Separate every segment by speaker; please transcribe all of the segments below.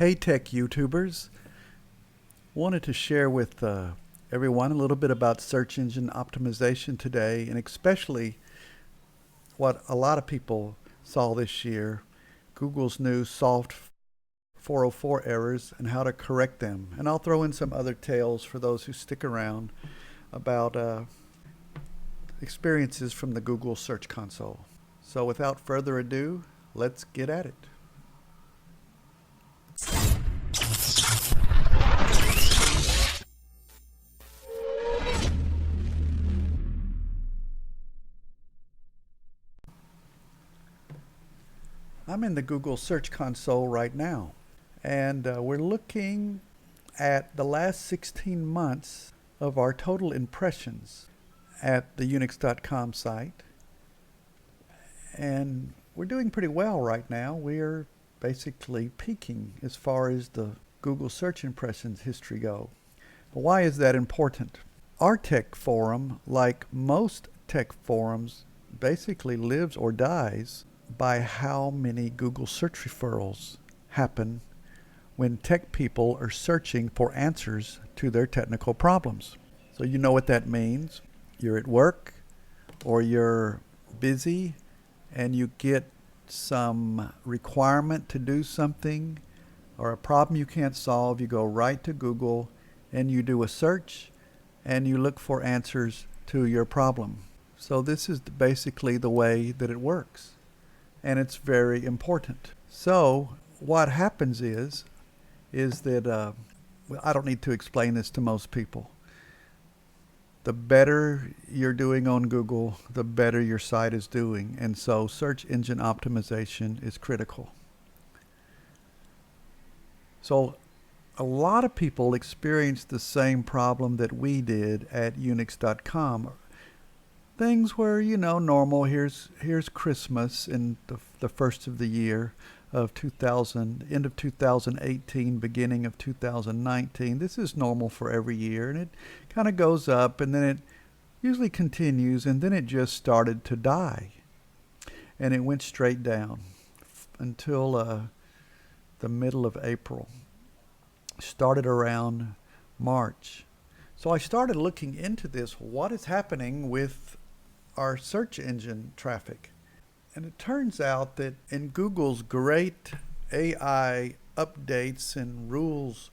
Speaker 1: Hey tech YouTubers, wanted to share with everyone a little bit about search engine optimization today, and especially what a lot of people saw this year, Google's new soft 404 errors and how to correct them. And I'll throw in some other tales for those who stick around about experiences from the Google Search Console. So without further ado, let's get at it. I'm in the Google Search Console right now, and we're looking at the last 16 months of our total impressions at the Unix.com site. And we're doing pretty well right now. We're basically peaking as far as the Google search impressions history go. Why is that important? Our tech forum, like most tech forums, basically lives or dies by how many Google search referrals happen when tech people are searching for answers to their technical problems. So you know what that means. You're at work or you're busy and you get some requirement to do something or a problem you can't solve. You go right to Google and you do a search and you look for answers to your problem. So this is basically the way that it works. And it's very important. So what happens is that, well, I don't need to explain this to most people. The better you're doing on Google, the better your site is doing. And so search engine optimization is critical. So a lot of people experience the same problem that we did at Unix.com. Things were, normal. Here's Christmas in the first of the year of end of 2018, beginning of 2019. This is normal for every year, and it kind of goes up, and then it usually continues, and then it just started to die, and it went straight down until the middle of April. Started around March. So I started looking into this. What is happening with our search engine traffic? And it turns out that in Google's great AI updates and rules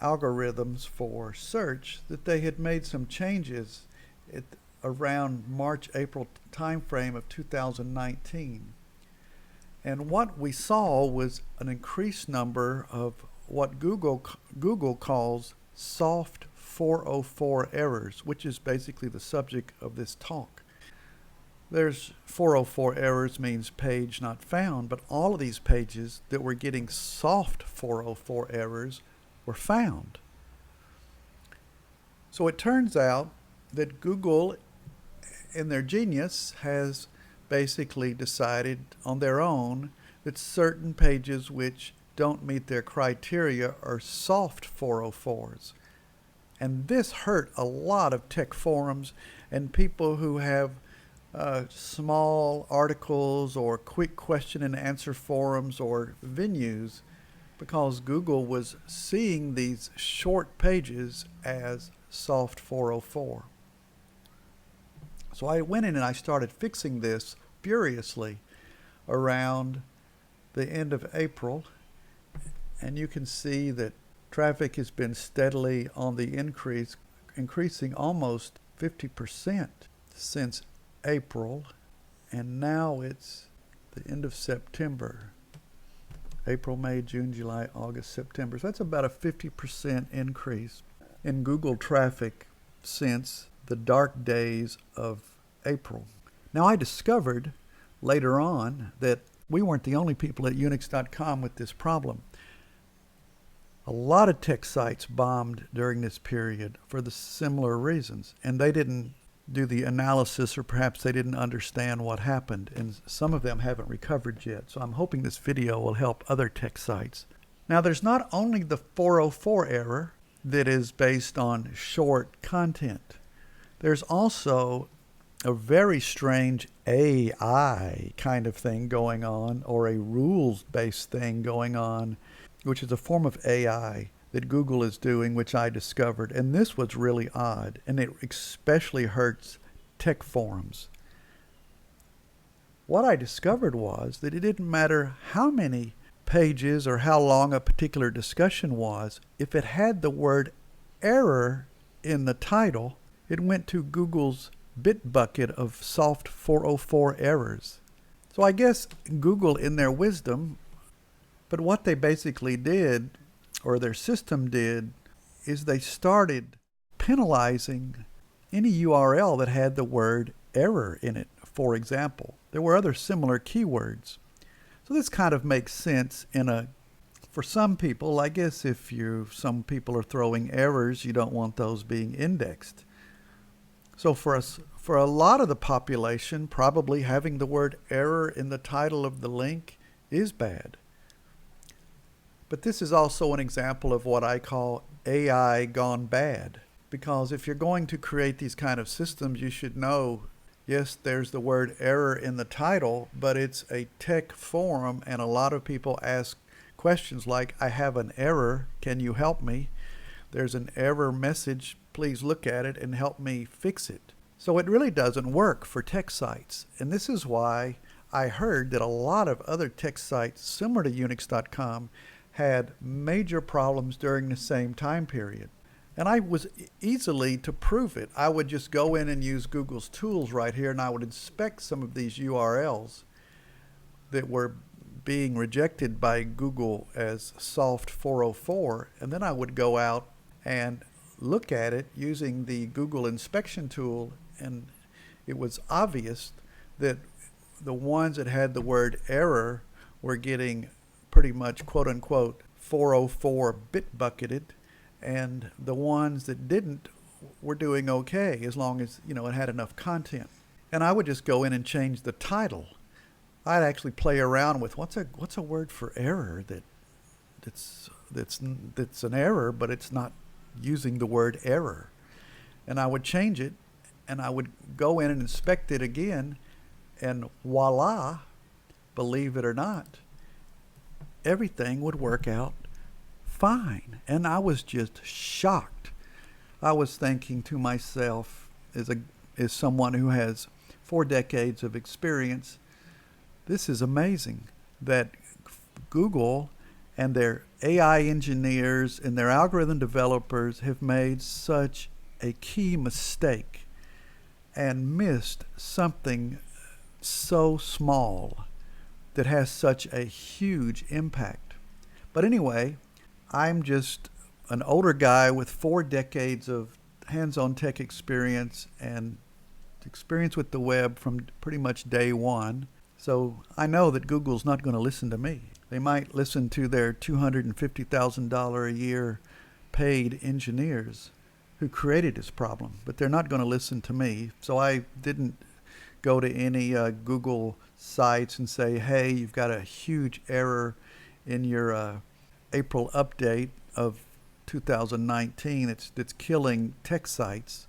Speaker 1: algorithms for search, that they had made some changes at around March-April timeframe of 2019. And what we saw was an increased number of what Google calls soft 404 errors, which is basically the subject of this talk. There's 404 errors means page not found, but all of these pages that were getting soft 404 errors were found. So it turns out that Google, in their genius, has basically decided on their own that certain pages which don't meet their criteria are soft 404s. And this hurt a lot of tech forums and people who have small articles or quick question and answer forums or venues, because Google was seeing these short pages as soft 404. So I went in and I started fixing this furiously around the end of April, and you can see that traffic has been steadily on the increase, increasing almost 50% since April, and now it's the end of September. April, May, June, July, August, September. So that's about a 50% increase in Google traffic since the dark days of April. Now I discovered later on that we weren't the only people at Unix.com with this problem. A lot of tech sites bombed during this period for the similar reasons, and they didn't do the analysis, or perhaps they didn't understand what happened, and some of them haven't recovered yet. So I'm hoping this video will help other tech sites. Now there's not only the 404 error that is based on short content. There's also a very strange AI kind of thing going on, or a rules-based thing going on which is a form of AI that Google is doing, which I discovered. And this was really odd, and it especially hurts tech forums. What I discovered was that it didn't matter how many pages or how long a particular discussion was, if it had the word error in the title, it went to Google's bit bucket of soft 404 errors. So I guess Google, in their wisdom, but what they basically did, or their system did, is they started penalizing any URL that had the word error in it, for example. There were other similar keywords. So this kind of makes sense for some people. I guess if some people are throwing errors, you don't want those being indexed. So for a lot of the population, probably having the word error in the title of the link is bad. But this is also an example of what I call AI gone bad. Because if you're going to create these kind of systems, you should know, yes, there's the word error in the title, but it's a tech forum, and a lot of people ask questions like, I have an error, can you help me? There's an error message, please look at it and help me fix it. So it really doesn't work for tech sites. And this is why I heard that a lot of other tech sites similar to Unix.com had major problems during the same time period. And I was easily to prove it. I would just go in and use Google's tools right here, and I would inspect some of these URLs that were being rejected by Google as soft 404, and then I would go out and look at it using the Google inspection tool, and it was obvious that the ones that had the word error were getting pretty much quote-unquote 404 bit bucketed, and the ones that didn't were doing okay as long as it had enough content. And I would just go in and change the title. I'd actually play around with what's a word for error that's an error, but it's not using the word error. And I would change it, and I would go in and inspect it again, and voila, believe it or not, everything would work out fine. And I was just shocked. I was thinking to myself, as someone who has 4 decades of experience, this is amazing that Google and their AI engineers and their algorithm developers have made such a key mistake and missed something so small that has such a huge impact. But anyway, I'm just an older guy with 4 decades of hands-on tech experience and experience with the web from pretty much day one. So I know that Google's not going to listen to me. They might listen to their $250,000 a year paid engineers who created this problem, but they're not going to listen to me. So I didn't go to any Google sites and say, hey, you've got a huge error in your April update of 2019 that's killing tech sites.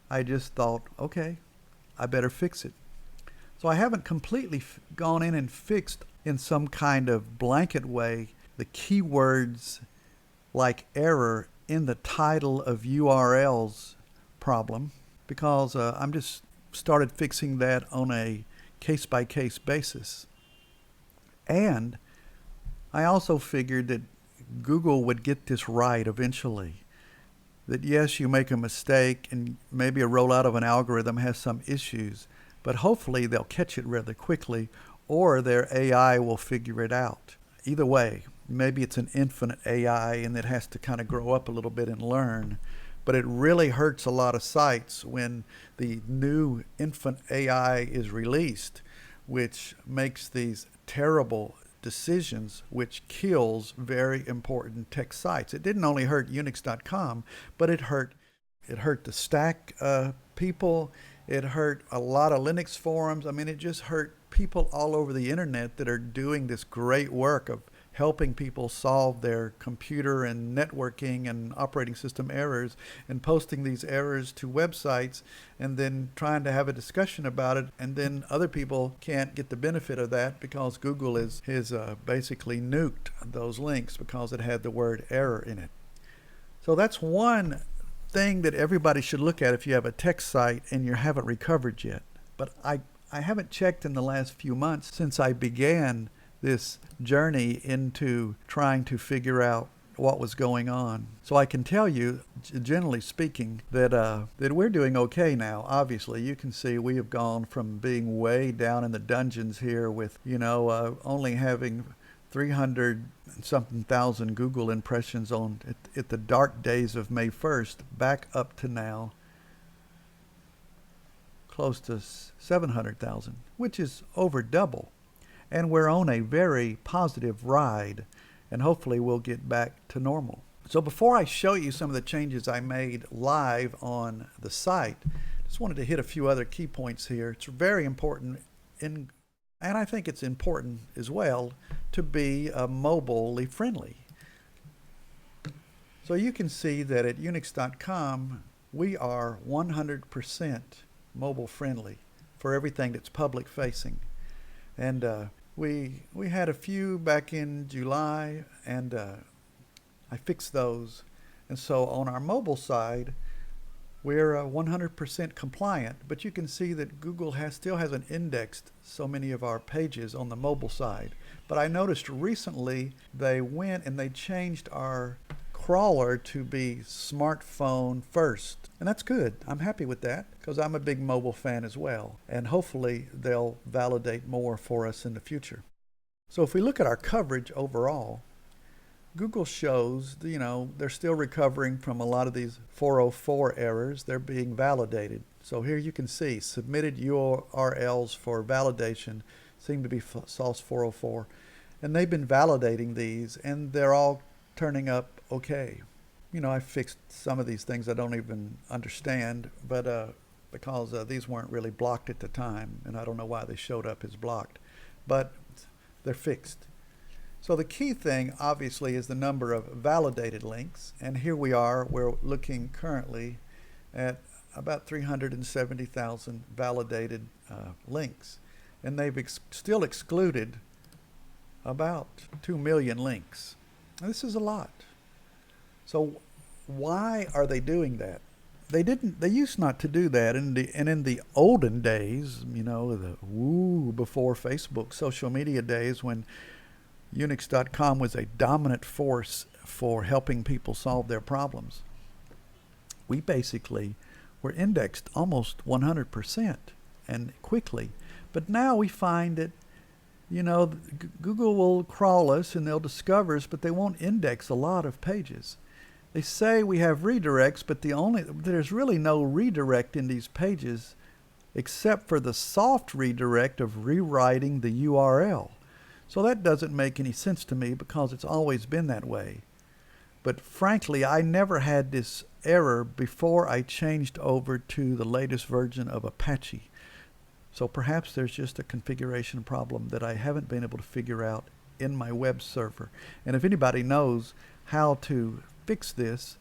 Speaker 1: I just thought, okay, I better fix it. So I haven't completely gone in and fixed in some kind of blanket way the keywords like error in the title of URLs problem, because I'm just started fixing that on a case-by-case basis. And I also figured that Google would get this right eventually. That yes, you make a mistake and maybe a rollout of an algorithm has some issues, but hopefully they'll catch it rather quickly, or their AI will figure it out. Either way, maybe it's an infinite AI and it has to kind of grow up a little bit and learn. But it really hurts a lot of sites when the new infant AI is released, which makes these terrible decisions, which kills very important tech sites. It didn't only hurt Unix.com, but it hurt the Stack people. It hurt a lot of Linux forums. I mean, it just hurt people all over the internet that are doing this great work of helping people solve their computer and networking and operating system errors and posting these errors to websites and then trying to have a discussion about it, and then other people can't get the benefit of that because Google has basically nuked those links because it had the word error in it. So that's one thing that everybody should look at if you have a tech site and you haven't recovered yet. But I haven't checked in the last few months since I began this journey into trying to figure out what was going on. So I can tell you, generally speaking, that we're doing okay now. Obviously, you can see we have gone from being way down in the dungeons here with, only having 300 and something thousand Google impressions at the dark days of May 1st, back up to now close to 700,000, which is over double. And we're on a very positive ride, and hopefully we'll get back to normal. So before I show you some of the changes I made live on the site, just wanted to hit a few other key points here. It's very important, and I think it's important as well to be mobile friendly. So you can see that at Unix.com, we are 100% mobile friendly for everything that's public facing. And we had a few back in July, and I fixed those. And so on our mobile side, we're 100% compliant, but you can see that Google still hasn't indexed so many of our pages on the mobile side. But I noticed recently they went and they changed our crawler to be smartphone first. And that's good. I'm happy with that because I'm a big mobile fan as well. And hopefully they'll validate more for us in the future. So if we look at our coverage overall, Google shows, they're still recovering from a lot of these 404 errors. They're being validated. So here you can see submitted URLs for validation seem to be SOS 404. And they've been validating these, and they're all turning up okay. I fixed some of these things I don't even understand, but because these weren't really blocked at the time, and I don't know why they showed up as blocked, but they're fixed. So the key thing, obviously, is the number of validated links, and here we are. We're looking currently at about 370,000 validated links, and they've still excluded about 2 million links. Now, this is a lot. So why are they doing that? They used not to do that in the olden days, before Facebook, social media days, when Unix.com was a dominant force for helping people solve their problems. We basically were indexed almost 100% and quickly. But now we find that, Google will crawl us and they'll discover us, but they won't index a lot of pages. They say we have redirects, but there's really no redirect in these pages except for the soft redirect of rewriting the URL. So that doesn't make any sense to me because it's always been that way. But frankly, I never had this error before I changed over to the latest version of Apache. So perhaps there's just a configuration problem that I haven't been able to figure out in my web server. And if anybody knows how to fix this,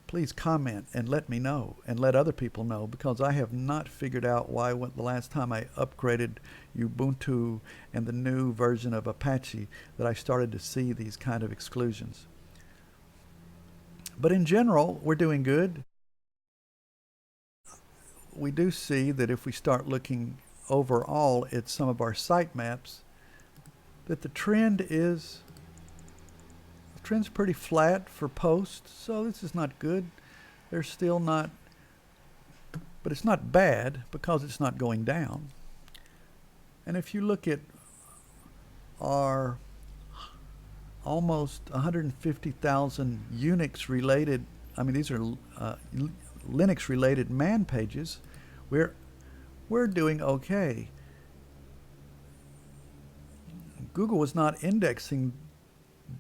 Speaker 1: please comment and let me know and let other people know, because I have not figured out why the last time I upgraded Ubuntu and the new version of Apache that I started to see these kind of exclusions. But in general, we're doing good. We do see that if we start looking overall at some of our sitemaps, that the trend's pretty flat for posts, so this is not good. They're still not, but it's not bad because it's not going down. And if you look at our almost 150,000 Unix related, these are Linux related man pages, we're doing okay. Google was not indexing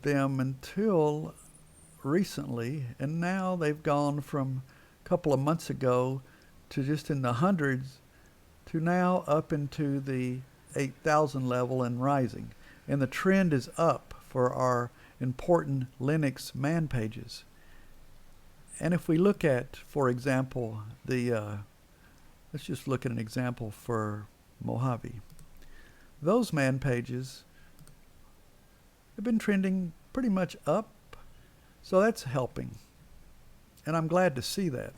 Speaker 1: them until recently, and now they've gone from a couple of months ago to just in the hundreds to now up into the 8,000 level and rising. and the trend is up for our important Linux man pages. And if we look at, for example, let's just look at an example for Mojave. Those man pages have been trending pretty much up, so that's helping. And I'm glad to see that.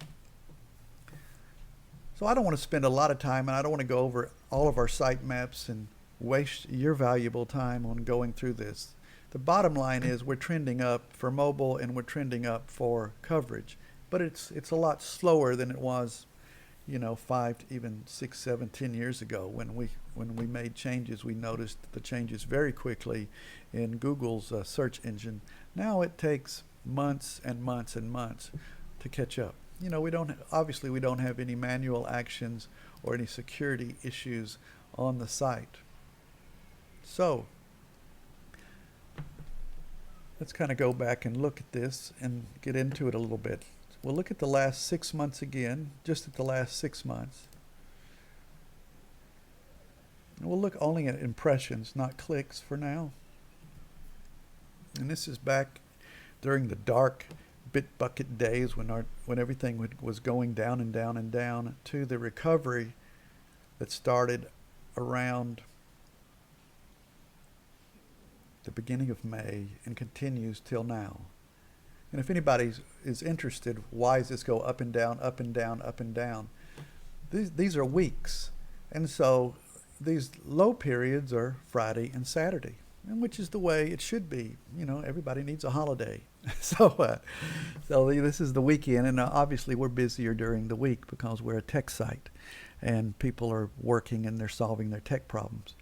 Speaker 1: So I don't want to spend a lot of time, and I don't want to go over all of our sitemaps and waste your valuable time on going through this. The bottom line is we're trending up for mobile and we're trending up for coverage. But it's a lot slower than it was, 5 to even 6, 7, 10 years ago when we made changes. We noticed the changes very quickly in Google's search engine. Now it takes months and months and months to catch up. We don't have any manual actions or any security issues on the site. So let's kind of go back and look at this and get into it a little bit. We'll look at the last 6 months again, just at the last 6 months. And we'll look only at impressions, not clicks for now. And this is back during the dark Bitbucket days when everything was going down and down and down, to the recovery that started around the beginning of May and continues till now. And if anybody is interested, why does this go up and down, up and down, up and down? These are weeks. And so these low periods are Friday and Saturday, and which is the way it should be. Everybody needs a holiday. So this is the weekend, and obviously we're busier during the week because we're a tech site and people are working and they're solving their tech problems.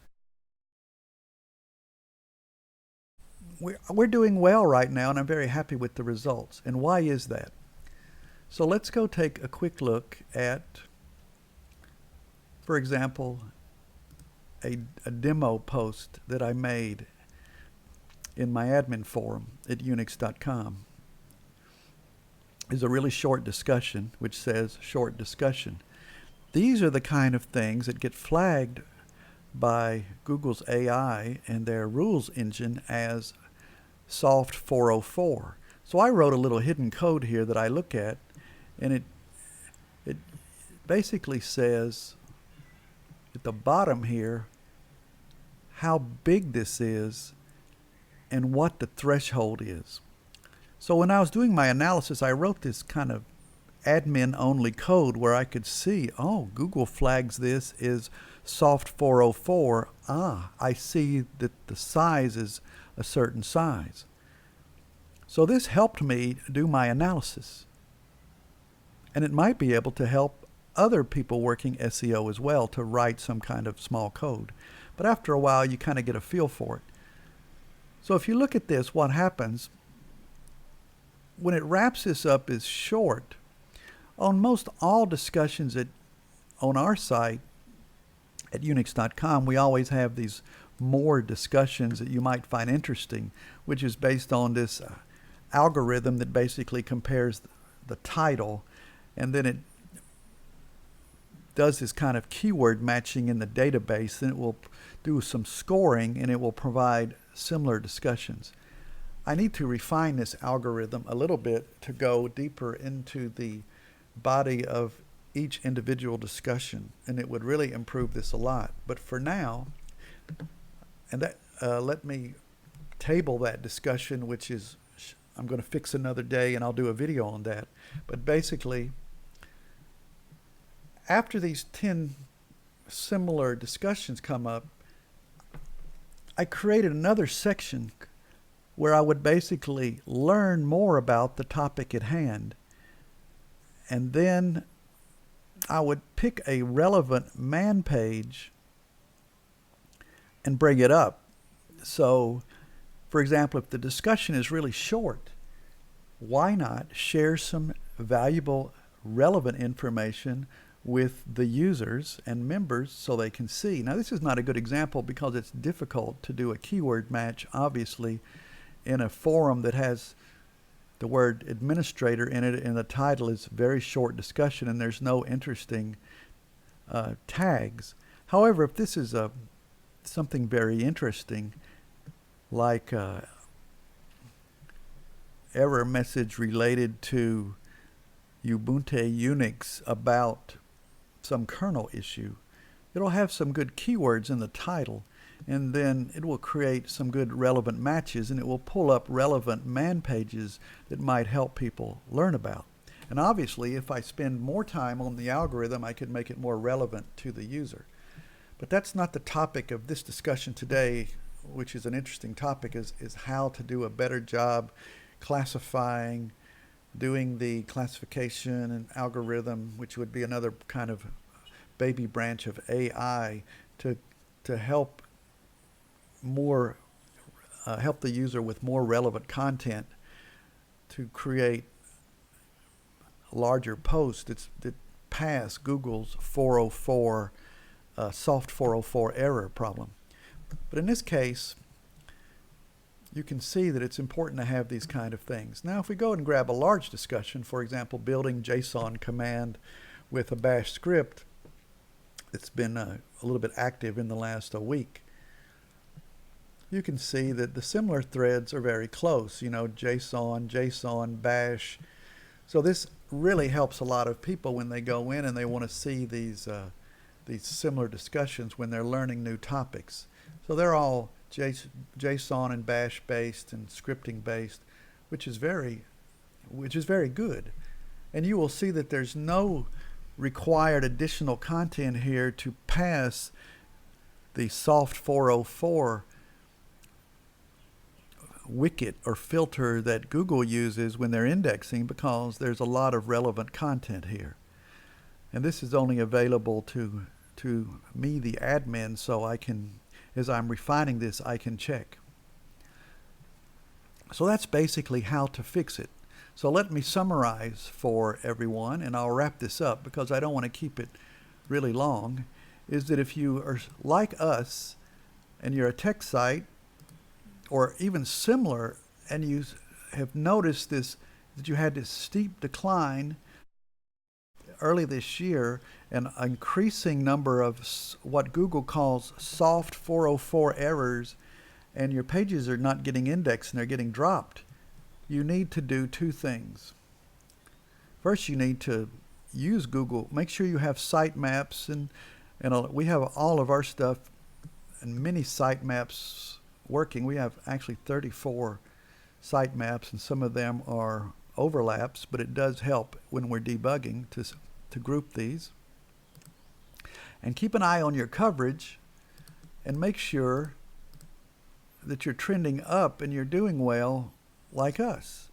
Speaker 1: We're doing well right now, and I'm very happy with the results. And why is that? So let's go take a quick look at, for example, a demo post that I made in my admin forum at unix.com. Is a really short discussion, which says short discussion. These are the kind of things that get flagged by Google's AI and their rules engine as soft 404. So I wrote a little hidden code here that I look at, and it basically says at the bottom here how big this is and what the threshold is. So when I was doing my analysis, I wrote this kind of admin-only code where I could see, Google flags this as soft 404. I see that the size is a certain size. So this helped me do my analysis. And it might be able to help other people working SEO as well to write some kind of small code. But after a while, you kind of get a feel for it. So if you look at this, what happens when it wraps this up as short, on most all discussions on our site at unix.com, we always have these more discussions that you might find interesting, which is based on this algorithm that basically compares the title, and then it does this kind of keyword matching in the database, and it will do some scoring, and it will provide similar discussions. I need to refine this algorithm a little bit to go deeper into the body of each individual discussion, and it would really improve this a lot. But for now, and that let me table that discussion, which is I'm going to fix another day, and I'll do a video on that. But basically, after these 10 similar discussions come up, I created another section where I would basically learn more about the topic at hand. And then I would pick a relevant man page and bring it up. So, for example, if the discussion is really short, why not share some valuable, relevant information with the users and members so they can see? Now, this is not a good example because it's difficult to do a keyword match, obviously, in a forum that has the word administrator in it, and the title is very short discussion, and there's no interesting tags. However, if this is something very interesting, like error message related to Ubuntu Unix about some kernel issue. It'll have some good keywords in the title, and then it will create some good relevant matches, and it will pull up relevant man pages that might help people learn about. And obviously, if I spend more time on the algorithm, I could make it more relevant to the user. But that's not the topic of this discussion today, which is an interesting topic, is how to do a better job classifying, doing the classification and algorithm, which would be another kind of baby branch of AI to help help the user with more relevant content to create larger posts that pass Google's 404 soft 404 error problem. But in this case, you can see that it's important to have these kind of things. Now, if we go and grab a large discussion, for example, building JSON command with a bash script that's been a little bit active in the last week, you can see that the similar threads are very close. You know, JSON, bash. So this really helps a lot of people when they go in and they want to see these similar discussions when they're learning new topics. So they're all JSON and bash based and scripting based, which is very good. And you will see that there's no required additional content here to pass the soft 404 wicket or filter that Google uses when they're indexing, because there's a lot of relevant content here. And this is only available to me, the admin, so I can, as I'm refining this, I can check. So that's basically how to fix it. So let me summarize for everyone, and I'll wrap this up because I don't want to keep it really long, is that if you are like us and you're a tech site or even similar, and you have noticed this, that you had this steep decline early this year, an increasing number of what Google calls soft 404 errors, and your pages are not getting indexed and they're getting dropped, you need to do two things. First, you need to use Google. Make sure you have sitemaps, and we have all of our stuff and many sitemaps working. We have actually 34 sitemaps, and some of them are overlaps, but it does help when we're debugging to group these. And keep an eye on your coverage and make sure that you're trending up and you're doing well like us.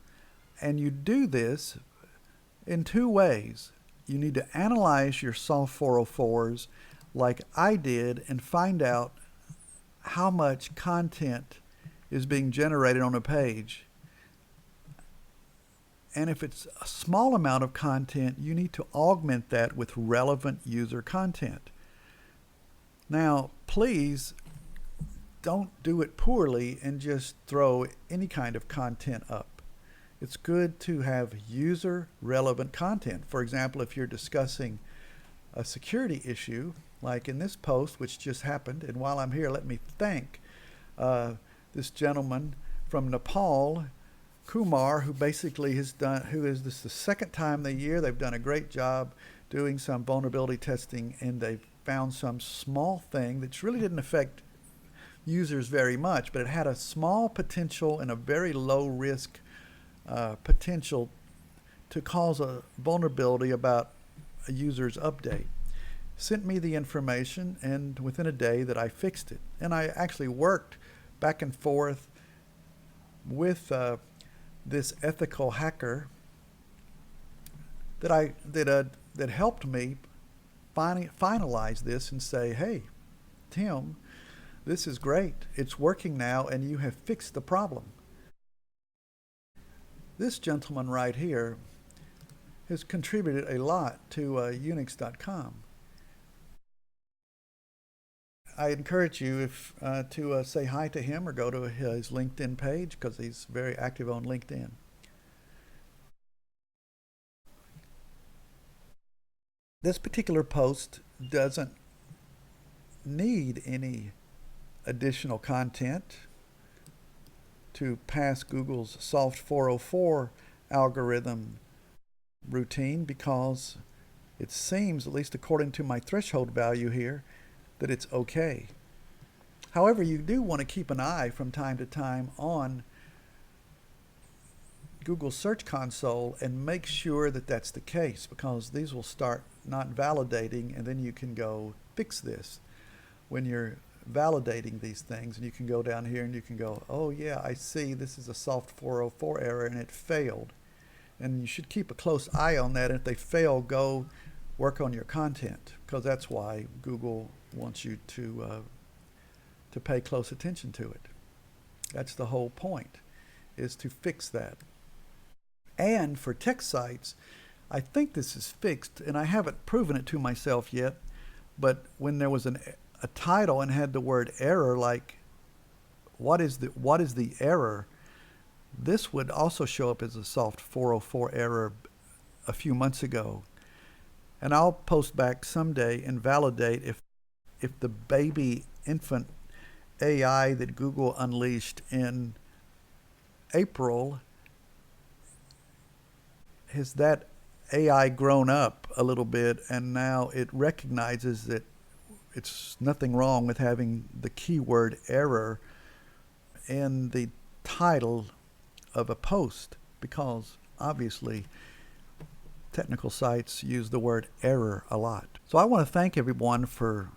Speaker 1: And you do this in two ways. You need to analyze your soft 404s like I did and find out how much content is being generated on a page. And if it's a small amount of content, you need to augment that with relevant user content. Now, please don't do it poorly and just throw any kind of content up. It's good to have user relevant content. For example, if you're discussing a security issue, like in this post, which just happened, and while I'm here, let me thank this gentleman from Nepal, Kumar, who basically has done, this the second time the year, they've done a great job doing some vulnerability testing, and they've found some small thing that really didn't affect users very much, but it had a small potential and a very low risk potential to cause a vulnerability about a user's update. Sent me the information, and within a day that I fixed it. And I actually worked back and forth with this ethical hacker that helped me finalize this and say, hey, Tim, this is great. It's working now, and you have fixed the problem. This gentleman right here has contributed a lot to Unix.com. I encourage you to say hi to him or go to his LinkedIn page, because he's very active on LinkedIn. This particular post doesn't need any additional content. to pass Google's soft 404 algorithm routine because it seems, at least according to my threshold value here, that it's okay. However, you do want to keep an eye from time to time on Google Search Console and make sure that that's the case, because these will start not validating, and then you can go fix this when you're validating these things. And you can go down here and you can go, oh yeah, I see this is a soft 404 error and it failed. And you should keep a close eye on that. And if they fail, go work on your content, because that's why Google wants you to pay close attention to it. That's the whole point, is to fix that. And for text sites, I think this is fixed, and I haven't proven it to myself yet, but when there was a title and had the word error, like what is the error, this would also show up as a soft 404 error a few months ago. And I'll post back someday and validate if the baby infant AI that Google unleashed in April, has that AI grown up a little bit and now it recognizes that it's nothing wrong with having the keyword error in the title of a post, because obviously technical sites use the word error a lot. So I want to thank everyone for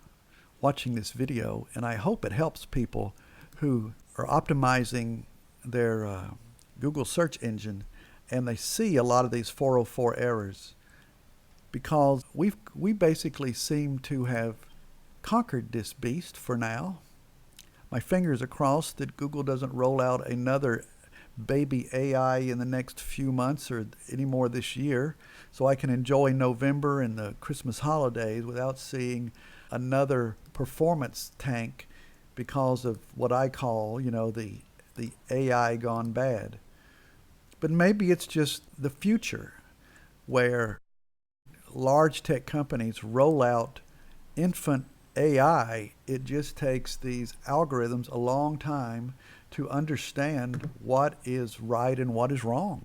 Speaker 1: watching this video, and I hope it helps people who are optimizing their Google search engine and they see a lot of these 404 errors, because we basically seem to have conquered this beast for now. My fingers are crossed that Google doesn't roll out another baby AI in the next few months or any more this year, so I can enjoy November and the Christmas holidays without seeing another performance tank because of what I call, the AI gone bad. But maybe it's just the future where large tech companies roll out infant AI. It just takes these algorithms a long time to understand what is right and what is wrong.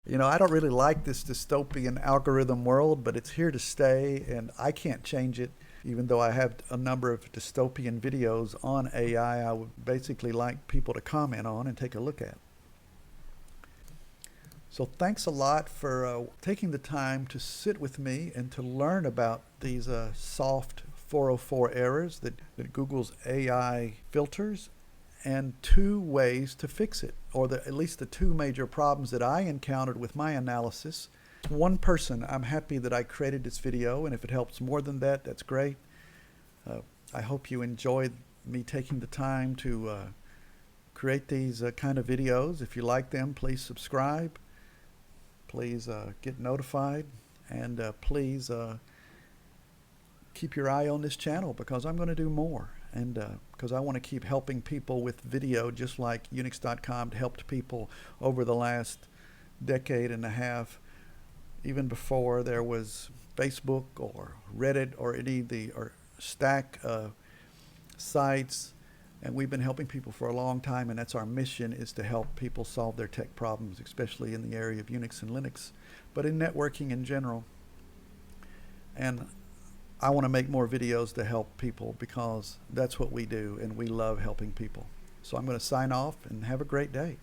Speaker 1: I don't really like this dystopian algorithm world, but it's here to stay, and I can't change it. Even though I have a number of dystopian videos on AI, I would basically like people to comment on and take a look at. So thanks a lot for taking the time to sit with me and to learn about these soft 404 errors that Google's AI filters, and 2 ways to fix it, or at least the 2 major problems that I encountered with my analysis. One person, I'm happy that I created this video, and if it helps more than that, that's great. I hope you enjoyed me taking the time to create these kind of videos. If you like them, please subscribe. Please get notified, and please keep your eye on this channel, because I'm going to do more, and because I want to keep helping people with video, just like Unix.com helped people over the last decade and a half, even before there was Facebook or Reddit or any of the stack sites. And we've been helping people for a long time, and that's our mission, is to help people solve their tech problems, especially in the area of Unix and Linux, but in networking in general. And I want to make more videos to help people, because that's what we do, and we love helping people. So I'm going to sign off, and have a great day.